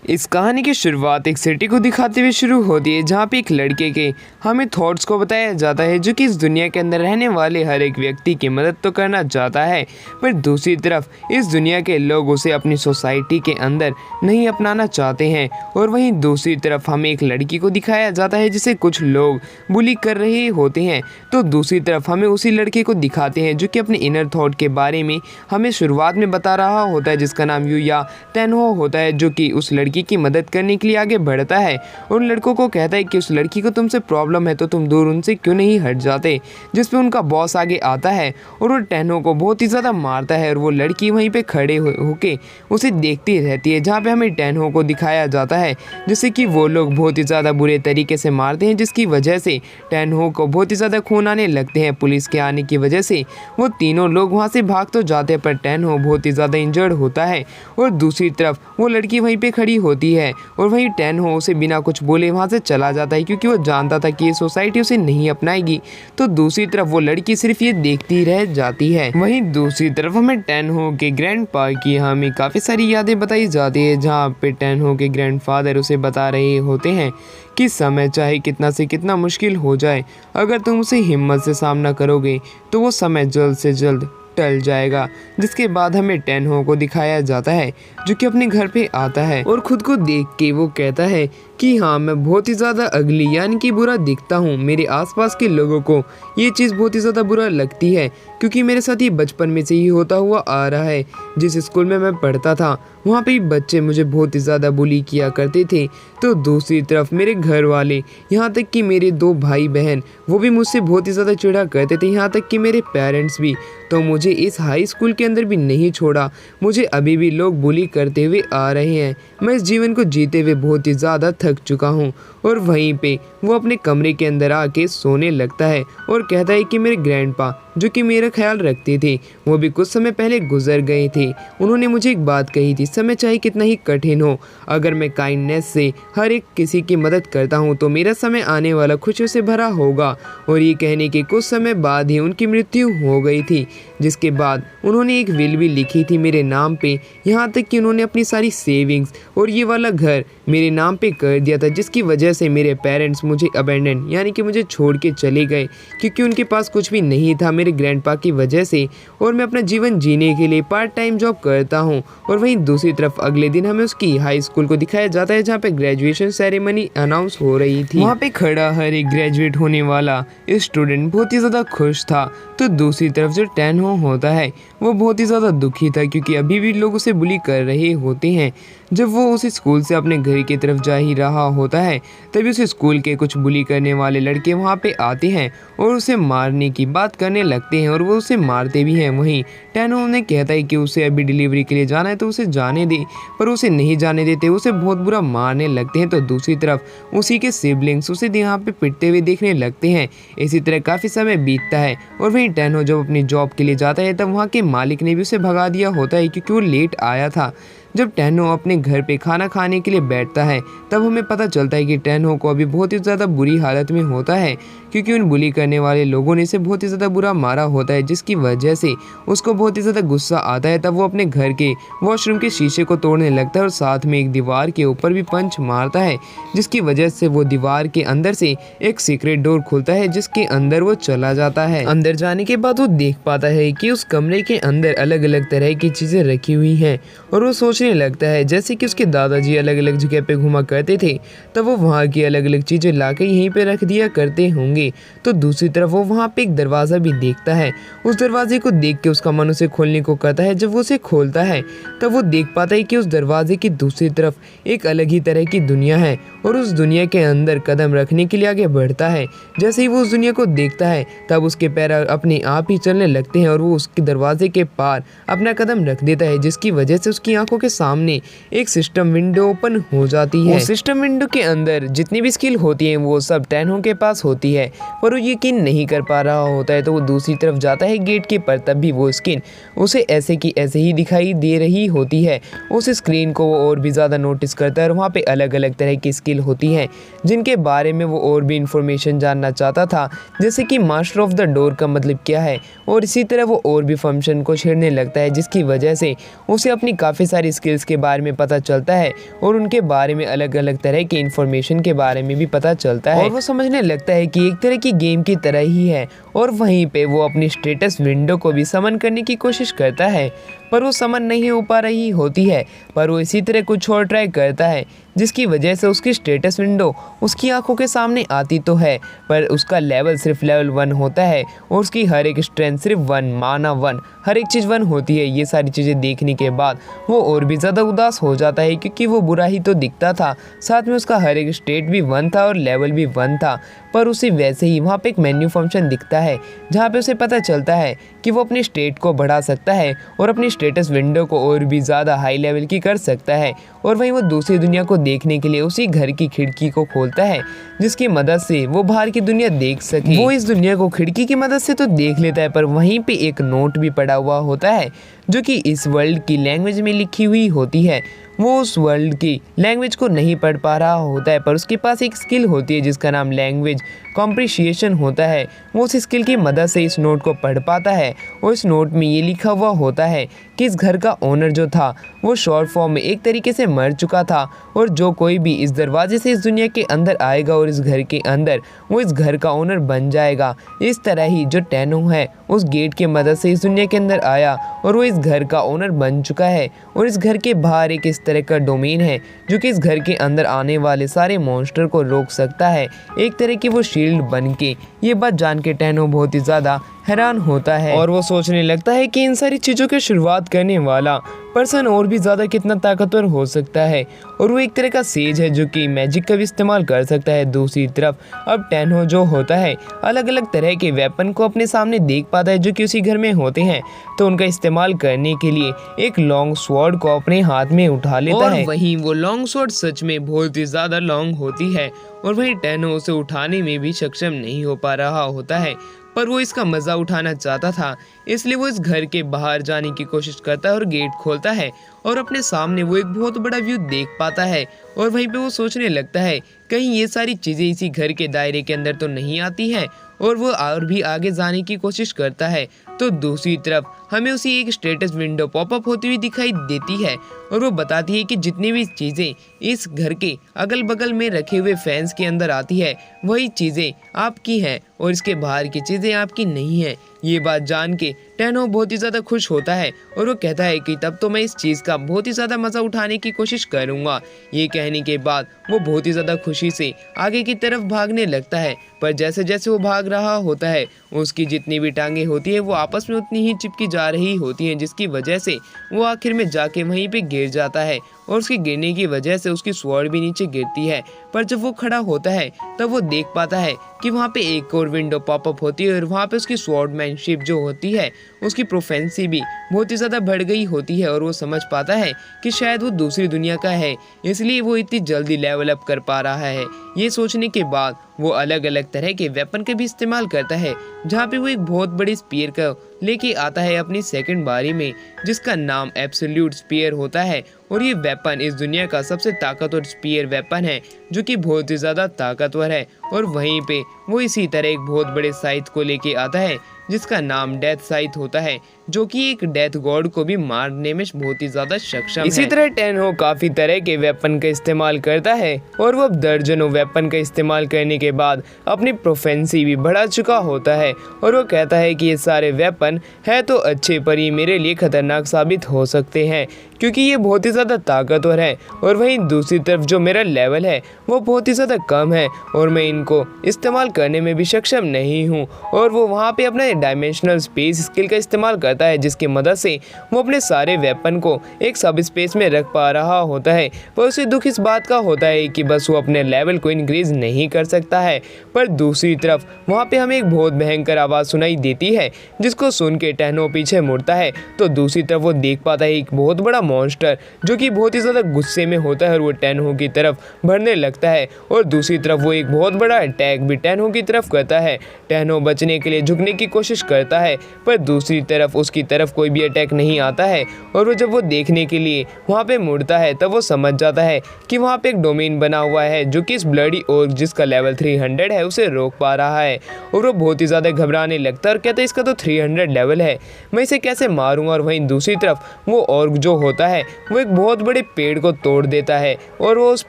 इस कहानी की शुरुआत एक सिटी को दिखाते हुए शुरू होती है जहाँ पे एक लड़के के हमें थॉट्स को बताया जाता है जो कि इस दुनिया के अंदर रहने वाले हर एक व्यक्ति की मदद तो करना चाहता है, पर दूसरी तरफ इस दुनिया के लोग उसे अपनी सोसाइटी के अंदर नहीं अपनाना चाहते हैं। और वहीं दूसरी तरफ हमें एक लड़की को दिखाया जाता है जिसे कुछ लोग बुली कर रहे होते हैं, तो दूसरी तरफ हमें उसी लड़के को दिखाते हैं जो कि अपने इनर थॉट के बारे में हमें शुरुआत में बता रहा होता है, जिसका नाम यूया तेनहो होता है, जो कि उस लड़की की मदद करने के लिए आगे बढ़ता है और उन लड़कों को कहता है कि उस लड़की को तुमसे प्रॉब्लम है तो तुम दूर उनसे क्यों नहीं हट जाते। जिस पे उनका बॉस आगे आता है और वो टेनहो को बहुत ही ज़्यादा मारता है और वो लड़की वहीं पे खड़े होके उसे देखती रहती है, जहाँ पे हमें टेनहो को दिखाया जाता है जिससे कि वो लोग बहुत ही ज़्यादा बुरे तरीके से मारते हैं, जिसकी वजह से टेनहो को बहुत ही ज़्यादा खून आने लगते हैं। पुलिस के आने की वजह से वो तीनों लोग वहाँ से भाग तो जाते हैं, पर टेनहो बहुत ही ज़्यादा इंजर्ड होता है और दूसरी तरफ वो लड़की वहीं पे खड़ी होती है और वहीं टेनहो उसे बिना कुछ बोले वहाँ से चला जाता है क्योंकि वो जानता था कि ये सोसाइटी उसे नहीं अपनाएगी। तो दूसरी तरफ वो लड़की सिर्फ ये देखती रह जाती है। वहीं दूसरी तरफ हमें टेनहो के ग्रैंडपा की हमें काफ़ी सारी यादें बताई जाती है, जहाँ पे टेनहो के ग्रैंडफादर उसे बता रहे होते हैं कि समय चाहे कितना से कितना मुश्किल हो जाए, अगर तुम उसे हिम्मत से सामना करोगे तो वो समय जल्द से जल्द टल जाएगा। जिसके बाद हमें टेनहो को दिखाया जाता है जो कि अपने घर पे आता है और खुद को देख के वो कहता है कि हाँ, मैं बहुत ही ज़्यादा अगली यानी कि बुरा दिखता हूँ। मेरे आसपास के लोगों को ये चीज़ बहुत ही ज़्यादा बुरा लगती है क्योंकि मेरे साथ ये बचपन में से ही होता हुआ आ रहा है। जिस स्कूल में मैं पढ़ता था वहाँ पे बच्चे मुझे बहुत ही ज़्यादा बुली किया करते थे, तो दूसरी तरफ मेरे घर वाले, यहाँ तक कि मेरे 2 भाई बहन, वो भी मुझसे बहुत ही ज़्यादा चिढ़ा करते थे, यहाँ तक कि मेरे पेरेंट्स भी। तो मुझे इस हाई स्कूल के अंदर भी नहीं छोड़ा, मुझे अभी भी लोग बुली करते हुए आ रहे हैं। मैं इस जीवन को जीते हुए बहुत ही ज़्यादा थक चुका हूँ। और वहीं पे वो अपने कमरे के अंदर आके सोने लगता है और कहता है कि मेरे ग्रैंडपा जो कि मेरा ख्याल रखते थे वो भी कुछ समय पहले गुजर गए थे। उन्होंने मुझे एक बात कही थी, समय चाहे कितना ही कठिन हो, अगर मैं काइंडनेस से हर एक किसी की मदद करता हूँ तो मेरा समय आने वाला खुशियों से भरा होगा। और ये कहने के कुछ समय बाद ही उनकी मृत्यु हो गई थी, जिसके बाद उन्होंने एक विल भी लिखी थी मेरे नाम पे, यहाँ तक कि उन्होंने अपनी सारी सेविंग्स और ये वाला घर मेरे नाम पे कर दिया था, जिसकी वजह से मेरे पेरेंट्स मुझे अबेंडन यानी कि मुझे छोड़ के चले गए क्योंकि उनके पास कुछ भी नहीं था मेरे ग्रैंडपा की वजह से। और मैं अपना जीवन जीने के लिए पार्ट टाइम जॉब करता हूँ। और वहीं दूसरी तरफ अगले दिन हमें उसकी हाई स्कूल को दिखाया जाता है जहाँ पे ग्रेजुएशन सेरेमनी अनाउंस हो रही थी। वहाँ पे खड़ा हर एक ग्रेजुएट होने वाला स्टूडेंट बहुत ही ज़्यादा खुश था, तो दूसरी तरफ जो टेनहो होता है वो बहुत ही ज़्यादा दुखी था क्योंकि अभी भी लोग उसे बुली कर रहे होते हैं। जब वो उस स्कूल से अपने घर की तरफ जा ही रहा होता है तभी उस स्कूल के कुछ बुली करने वाले लड़के वहाँ पे आते हैं और उसे मारने की बात करने लगते हैं और वो उसे मारते भी हैं। वहीं टेनहो उन्हें कहता है कि उसे अभी डिलीवरी के लिए जाना है तो उसे जाने दे, पर उसे नहीं जाने देते, उसे बहुत बुरा मारने लगते हैं। तो दूसरी तरफ उसी के सिबलिंग्स उसे यहाँ पे पिटते हुए देखने लगते हैं। इसी तरह काफ़ी समय बीतता है और वहीं टेनहो जब अपनी जॉब के लिए जाता है तब वहाँ के मालिक ने भी उसे भगा दिया होता है क्योंकि वो लेट आया था। जब टेनहो अपने घर पे खाना खाने के लिए बैठता है तब हमें पता चलता है कि टेनहो को अभी बहुत ही ज़्यादा बुरी हालत में होता है क्योंकि उन बुली करने वाले लोगों ने इसे बहुत ही ज़्यादा बुरा मारा होता है, जिसकी वजह से उसको बहुत ही ज़्यादा गुस्सा आता है। तब वो अपने घर के वॉशरूम के शीशे को तोड़ने लगता है और साथ में एक दीवार के ऊपर भी पंच मारता है, जिसकी वजह से वो दीवार के अंदर से एक सीक्रेट डोर खुलता है जिसके अंदर वो चला जाता है। अंदर जाने के बाद वो देख पाता है कि उस कमरे के अंदर अलग अलग तरह की चीज़ें रखी हुई हैं और वो सोचने लगता है जैसे कि उसके दादाजी अलग अलग जगह पे घुमा करते थे तब वो वहाँ की अलग अलग चीज़ें लाके यहीं पे रख दिया करते होंगे। तो दूसरी तरफ वो वहाँ पे एक दरवाज़ा भी देखता है, उस दरवाजे को देख के उसका मन उसे खोलने को कहता है। जब वो उसे खोलता है तब वो देख पाता है कि उस दरवाजे की दूसरी तरफ एक अलग ही तरह की दुनिया है और उस दुनिया के अंदर कदम रखने के लिए आगे बढ़ता है। जैसे ही वो उस दुनिया को देखता है तब उसके पैर अपने आप ही चलने लगते हैं और वो उसके दरवाजे के पार अपना कदम रख देता है, जिसकी वजह से उसकी आंखों के सामने एक सिस्टम विंडो ओपन हो जाती है। सिस्टम विंडो के अंदर जितनी भी स्किल होती है वो सब टेनहो के पास होती है, पर वो यकीन नहीं कर पा रहा होता है। तो वो दूसरी तरफ जाता है गेट के पर, तब भी वो स्किन उसे ऐसे की ऐसे ही दिखाई दे रही होती है। उस स्क्रीन को वो और भी ज़्यादा नोटिस करता है और वहाँ पे अलग अलग तरह की स्किल स्किल होती हैं जिनके बारे में वो और भी इंफॉर्मेशन जानना चाहता था, जैसे कि मास्टर ऑफ द डोर का मतलब क्या है। और इसी तरह वो और भी फंक्शन को छेड़ने लगता है, जिसकी वजह से उसे अपनी काफ़ी सारी स्किल्स के बारे में पता चलता है और उनके बारे में अलग अलग तरह की इन्फॉर्मेशन के बारे में भी पता चलता है। और वो समझने लगता है कि एक तरह की गेम की तरह ही है। और वहीं पे वो अपनी स्टेटस विंडो को भी समन करने की कोशिश करता है, पर वो समन नहीं हो पा रही होती है। पर वो इसी तरह कुछ और ट्राई करता है, जिसकी वजह से उसकी स्टेटस विंडो उसकी आंखों के सामने आती तो है, पर उसका लेवल सिर्फ लेवल 1 होता है और उसकी हर एक स्ट्रेंथ सिर्फ 1, माना 1, हर एक चीज़ 1 होती है। ये सारी चीज़ें देखने के बाद वो और भी ज़्यादा उदास हो जाता है, क्योंकि वो बुरा ही तो दिखता था, साथ में उसका हर एक स्टेट भी 1 था और लेवल भी 1 था। पर उसे वैसे ही वहाँ पे एक मेन्यू फंक्शन दिखता है, जहाँ पे उसे पता चलता है कि वो अपनी स्टेट को बढ़ा सकता है और अपनी स्टेटस विंडो को और भी ज़्यादा हाई लेवल की कर सकता है। और वहीं वो दूसरी दुनिया को देखने के लिए उसी घर की खिड़की को खोलता है, जिसकी मदद से वो बाहर की दुनिया देख सके। वो इस दुनिया को खिड़की की मदद से तो देख लेता है, पर वहीं पे एक नोट भी पड़ा हुआ होता है जो कि इस वर्ल्ड की लैंग्वेज में लिखी हुई होती है। वो उस वर्ल्ड की लैंग्वेज को नहीं पढ़ पा रहा होता है, पर उसके पास एक स्किल होती है जिसका नाम लैंग्वेज कॉम्प्रिशिएशन होता है। वो उस स्किल की मदद से इस नोट को पढ़ पाता है और इस नोट में ये लिखा हुआ होता है कि इस घर का ओनर जो था वो शॉर्ट फॉर्म में एक तरीके से मर चुका था, और जो कोई भी इस दरवाजे से इस दुनिया के अंदर आएगा और इस घर के अंदर, वो इस घर का ओनर बन जाएगा। इस तरह ही जो टेनो है उस गेट की मदद से इस दुनिया के अंदर आया और वो इस घर का ओनर बन चुका है। और इस घर के बाहर एक इस तरह का डोमेन है जो कि इस घर के अंदर आने वाले सारे मॉन्स्टर को रोक सकता है, एक तरह की वो शील्ड बन के। ये बात जान के टेनो बहुत ही ज़्यादा हैरान होता है और वो सोचने लगता है कि इन सारी चीज़ों की शुरुआत करने वाला पर्सन और भी ज़्यादा कितना ताकतवर हो सकता है। और वो एक तरह का सेज है जो कि मैजिक का भी इस्तेमाल कर सकता है। दूसरी तरफ अब टेनो जो होता है अलग अलग तरह के वेपन को अपने सामने देख पाता है जो कि उसी घर में होते हैं, तो उनका इस्तेमाल करने के लिए एक लॉन्ग स्वॉर्ड को अपने हाथ में उठा लेता है। वहीं वो लॉन्ग स्वॉर्ड सच में बहुत ही ज़्यादा लॉन्ग होती है और वहीं टेनो उसे उठाने में भी सक्षम नहीं हो पा रहा होता है, पर वो इसका मज़ा उठाना चाहता था, इसलिए वो इस घर के बाहर जाने की कोशिश करता है और गेट खोलता है और अपने सामने वो एक बहुत बड़ा व्यू देख पाता है। और वहीं पे वो सोचने लगता है कहीं ये सारी चीज़ें इसी घर के दायरे के अंदर तो नहीं आती हैं, और वो और भी आगे जाने की कोशिश करता है। तो दूसरी तरफ हमें उसी एक स्टेटस विंडो पॉपअप होती हुई दिखाई देती है और वो बताती है कि जितनी भी चीज़ें इस घर के अगल बगल में रखे हुए फैंस के अंदर आती है वही चीज़ें आपकी हैं और इसके बाहर की चीज़ें आपकी नहीं हैं। ये बात जान के टेनो बहुत ही ज़्यादा खुश होता है और वो कहता है कि तब तो मैं इस चीज़ का बहुत ही ज़्यादा मज़ा उठाने की कोशिश करूँगा। ये कहने के बाद वो बहुत ही ज़्यादा खुशी से आगे की तरफ भागने लगता है, पर जैसे जैसे वो भाग रहा होता है उसकी जितनी भी टांगें होती है वो आपस में उतनी ही चिपकी जा रही होती हैं, जिसकी वजह से वो आखिर में जाके वहीं पे गिर जाता है और उसके गिरने की वजह से उसकी स्वॉर्ड भी नीचे गिरती है। पर जब वो खड़ा होता है तब वो देख पाता है कि वहाँ पे एक और विंडो पॉपअप होती है और वहाँ पे उसकी स्वॉर्डमैनशिप जो होती है उसकी प्रोफेंसी भी बहुत ही ज़्यादा बढ़ गई होती है और वो समझ पाता है कि शायद वो दूसरी दुनिया का है, इसलिए वो इतनी जल्दी लेवल अप कर पा रहा है। ये सोचने के बाद वो अलग अलग तरह के वेपन का भी इस्तेमाल करता है, जहाँ पे वो एक बहुत बड़ी स्पीयर का लेके आता है अपनी सेकंड बारी में, जिसका नाम एब्सोल्यूट स्पीयर होता है। और ये वेपन इस दुनिया का सबसे ताकतवर स्पीयर वेपन है जो कि बहुत ही ज़्यादा ताकतवर है। और वहीं पे वो इसी तरह एक बहुत बड़े साइथ को लेके आता है जिसका नाम डेथ साइथ होता है, जो कि एक डेथ गॉड को भी मारने में बहुत ही ज्यादा सक्षम है। इसी तरह टेनो काफी तरह के वेपन का इस्तेमाल करता है और वो अब दर्जनों वेपन का इस्तेमाल करने के बाद अपनी प्रोफेंसी भी बढ़ा चुका होता है और वो कहता है कि ये सारे वेपन है तो अच्छे, पर ये मेरे लिए खतरनाक साबित हो सकते हैं क्योंकि ये बहुत ही ज़्यादा ताकतवर है। और वहीं दूसरी तरफ जो मेरा लेवल है वो बहुत ही ज़्यादा कम है और मैं इनको इस्तेमाल करने में भी सक्षम नहीं हूँ। और वो वहाँ पे अपना डायमेंशनल स्पेस स्किल का इस्तेमाल करता है, जिसकी मदद से वो अपने सारे वेपन को एक सब स्पेस में रख पा रहा होता है। पर उसे दुख इस बात का होता है कि बस वो अपने लेवल को इंक्रीज नहीं कर सकता है। पर दूसरी तरफ वहाँ पे हमें एक बहुत भयंकर आवाज़ सुनाई देती है, जिसको सुन के टेनो पीछे मुड़ता है तो दूसरी तरफ वो देख पाता है एक बहुत बड़ा मॉन्स्टर जो कि बहुत ही ज़्यादा गुस्से में होता है और वो टेनो की तरफ बढ़ने लगता है। और दूसरी तरफ वो एक बहुत बड़ा अटैक भी टेनो की तरफ करता है। टेनो बचने के लिए झुकने की कोशिश करता है, पर दूसरी तरफ उसकी तरफ कोई भी अटैक नहीं आता है और वो जब वो देखने के लिए वहाँ पे मुड़ता है तब वो समझ जाता है कि वहाँ पे एक डोमेन बना हुआ है जो कि इस ब्लडी ओर्ग जिसका लेवल 300 है उसे रोक पा रहा है। और वो बहुत ही ज़्यादा घबराने लगता है और कहता है इसका तो 300 लेवल है, मैं इसे कैसे मारूंगा। और वहीं दूसरी तरफ वो ओर्ग जो होता है वो एक बहुत बड़े पेड़ को तोड़ देता है और वो उस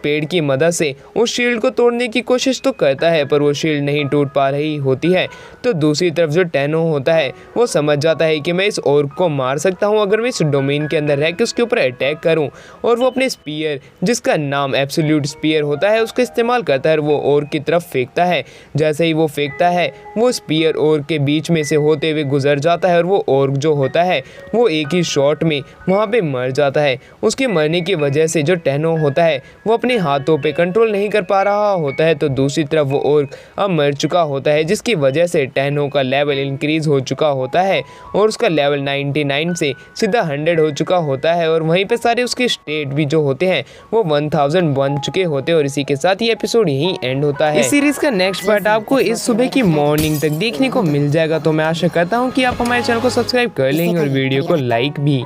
पेड़ की मदद से उस शील्ड को तोड़ने की कोशिश तो करता है पर वो शील्ड नहीं टूट पा रही होती है। तो दूसरी तरफ जो टेनो होता है वो समझ जाता है कि मैं इस ओर्ग को मार सकता हूँ अगर मैं इस डोमेन के अंदर रह के उसके ऊपर अटैक करूँ। और वो अपने स्पीयर जिसका नाम एब्सोल्यूट स्पीयर होता है उसका इस्तेमाल करता है और वो ओर्ग की तरफ फेंकता है। जैसे ही वो फेंकता है वो स्पीयर ओर्ग के बीच में से होते हुए गुजर जाता है और वो ओर्ग जो होता है वो एक ही शॉट में वहाँ पे मर जाता है। उसके मरने की वजह से जो टेनो होता है वो अपने हाथों पे कंट्रोल नहीं कर पा रहा होता है। तो दूसरी तरफ वो ओर्ग अब मर चुका होता है जिसकी वजह से टेनो का लेवल इंक्रीज हो चुका होता है और उसका लेवल 99 से सीधा 100 हो चुका होता है। और वहीं पे सारे उसके स्टेट भी जो होते हैं वो 1000 बन चुके होते हैं। और इसी के साथ ये एपिसोड यहीं एंड होता है। इस सीरीज का नेक्स्ट पार्ट आपको इस सुबह की मॉर्निंग तक देखने को मिल जाएगा। तो मैं आशा करता हूँ कि आप हमारे चैनल को सब्सक्राइब कर लेंगे और वीडियो को लाइक भी।